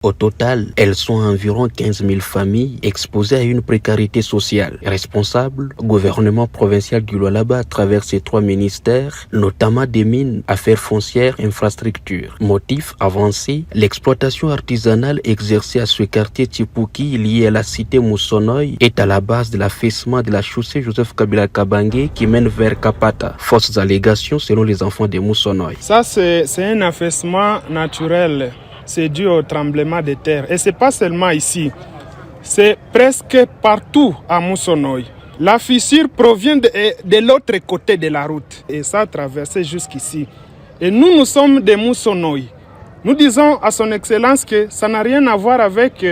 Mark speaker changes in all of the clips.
Speaker 1: Au total, elles sont environ 15 000 familles exposées à une précarité sociale. Responsable, gouvernement provincial du Lualaba à travers ses 3 ministères, notamment des mines, affaires foncières, infrastructures. Motif avancé, l'exploitation artisanale exercée à ce quartier Tshipuki lié à la cité Moussonoï est à la base de l'affaissement de la chaussée Joseph Kabila Kabange qui mène vers Kapata. Fausses allégations selon les enfants de Moussonoï.
Speaker 2: Ça c'est un affaissement naturel. C'est dû au tremblement de terre. Et ce n'est pas seulement ici. C'est presque partout à Moussonoï. La fissure provient de l'autre côté de la route. Et ça a traversé jusqu'ici. Et nous sommes des Moussonoï. Nous disons à son Excellence que ça n'a rien à voir avec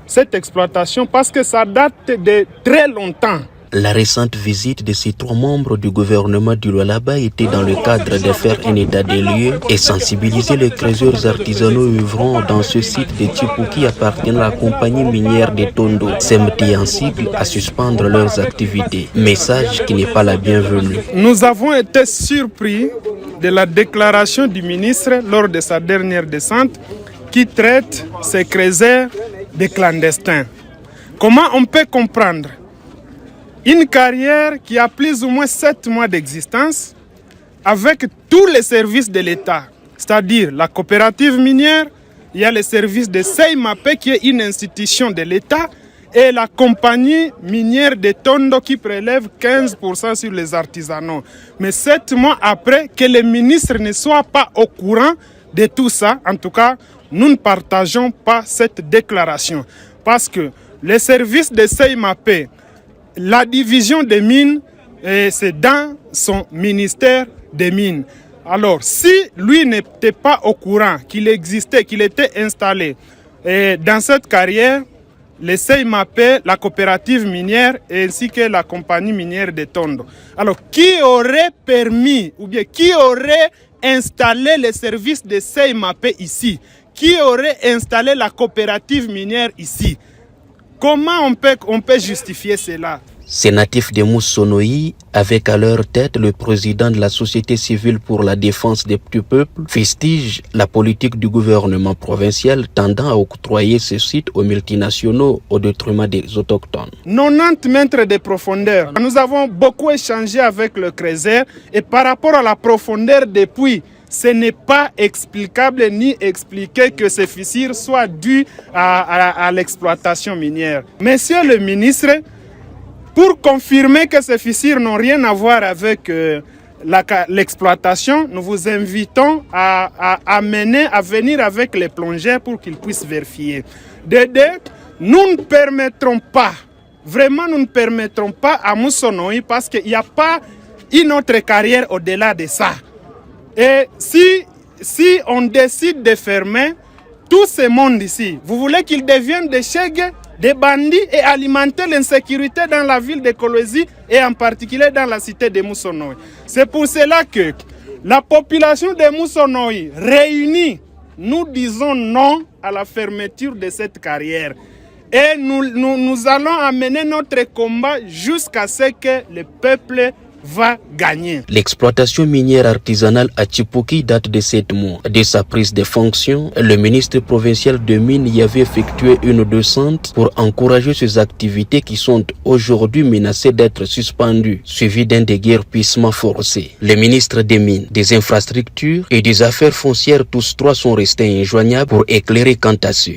Speaker 2: cette exploitation parce que ça date de très longtemps.
Speaker 1: La récente visite de ces 3 membres du gouvernement du Lualaba était dans le cadre de faire un état des lieux et sensibiliser les creuseurs artisanaux œuvrant dans ce site de Tshipuki appartenant à la compagnie minière de Tondo, SEMTI en sigle, à suspendre leurs activités. Message qui n'est pas la bienvenue.
Speaker 2: Nous avons été surpris de la déclaration du ministre lors de sa dernière descente qui traite ces creuseurs de clandestins. Comment on peut comprendre une carrière qui a plus ou moins 7 mois d'existence avec tous les services de l'État, c'est-à-dire la coopérative minière, il y a le service de Seimapé qui est une institution de l'État et la compagnie minière de Tondo qui prélève 15% sur les artisanaux. Mais 7 mois après, que le ministre ne soit pas au courant de tout ça, en tout cas, nous ne partageons pas cette déclaration. Parce que les services de Seimapé, la division des mines, c'est dans son ministère des mines. Alors, si lui n'était pas au courant qu'il existait, qu'il était installé dans cette carrière, le Seimapé, la coopérative minière ainsi que la compagnie minière de Tondo. Alors, qui aurait permis ou bien qui aurait installé les services de Seimapé ici? Qui aurait installé la coopérative minière ici? Comment on peut justifier cela?
Speaker 1: Ces natifs de Moussonoï, avec à leur tête le président de la société civile pour la défense des petits peuples, fustigent la politique du gouvernement provincial tendant à octroyer ce site aux multinationaux au détriment des autochtones.
Speaker 2: 90 mètres de profondeur. Nous avons beaucoup échangé avec le creuseur et par rapport à la profondeur des puits, ce n'est pas explicable ni expliqué que ces fissures soient dues à l'exploitation minière. Monsieur le ministre, pour confirmer que ces fissures n'ont rien à voir avec l'exploitation, nous vous invitons à venir avec les plongeurs pour qu'ils puissent vérifier. Nous ne permettrons pas, vraiment nous ne permettrons pas à Moussonoï parce qu'il n'y a pas une autre carrière au-delà de ça. Et si on décide de fermer tout ce monde ici, vous voulez qu'ils deviennent des chègues, des bandits et alimenter l'insécurité dans la ville de Kolwezi et en particulier dans la cité de Moussonoï. C'est pour cela que la population de Moussonoï réunie, nous disons non à la fermeture de cette carrière. Et nous allons amener notre combat jusqu'à ce que le peuple va gagner.
Speaker 1: L'exploitation minière artisanale à Tshipuki date de 7 mois. Dès sa prise de fonction, le ministre provincial de Mines y avait effectué une descente pour encourager ces activités qui sont aujourd'hui menacées d'être suspendues, suivies d'un déguerpissement forcé. Le ministre des Mines, des Infrastructures et des Affaires foncières, tous 3 sont restés injoignables pour éclairer quant à ce.